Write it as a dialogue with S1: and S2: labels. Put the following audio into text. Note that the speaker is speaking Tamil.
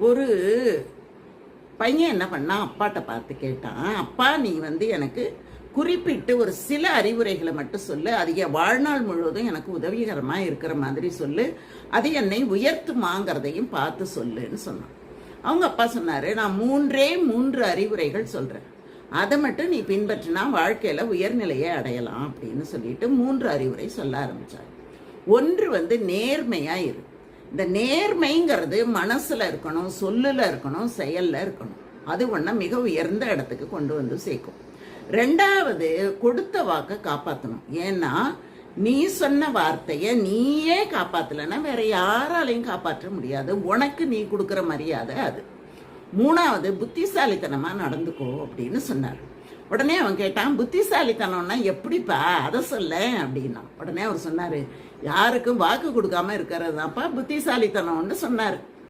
S1: ஒரு பையன் என்ன பண்ணான், அப்பாட்ட பார்த்து கேட்டான், அப்பா நீ எனக்கு குறிப்பிட்டு ஒரு சில அறிவுரைகளை மட்டும் சொல்லு, அது என் வாழ்நாள் முழுவதும் எனக்கு உதவிகரமாக இருக்கிற மாதிரி சொல்லு, அது என்னை உயர்த்துமாங்கிறதையும் பார்த்து சொல்லுன்னு சொன்னான். அவங்க அப்பா சொன்னார், நான் 3 அறிவுரைகள் சொல்கிறேன், அதை மட்டும் நீ பின்பற்றினா வாழ்க்கையில் உயர்நிலையை அடையலாம் அப்படின்னு சொல்லிட்டு 3 அறிவுரை சொல்ல ஆரம்பித்தார். ஒன்று நேர்மையாக இரு. இந்த நேர்மைங்கிறது மனசில் இருக்கணும், சொல்லில் இருக்கணும், செயலில் இருக்கணும். அது ஒன்றா மிக உயர்ந்த இடத்துக்கு கொண்டு சேர்க்கும். 2வது, கொடுத்த வாக்கை காப்பாற்றணும். ஏன்னா நீ சொன்ன வார்த்தையை நீயே காப்பாற்றலைன்னா வேற யாராலையும் காப்பாற்ற முடியாது. உனக்கு நீ கொடுக்குற மரியாதை அது. 3வது, புத்திசாலித்தனமாக நடந்துக்கோ அப்படின்னு சொன்னார். உடனே அவன் கேட்டான், புத்திசாலித்தனம்னா எப்படிப்பா, அதை சொல்ல அப்படின்னா. உடனே அவர் சொன்னார், யாருக்கும் வாக்கு கொடுக்காம இருக்கிறது தான்ப்பா புத்திசாலித்தனம்னு சொன்னார்.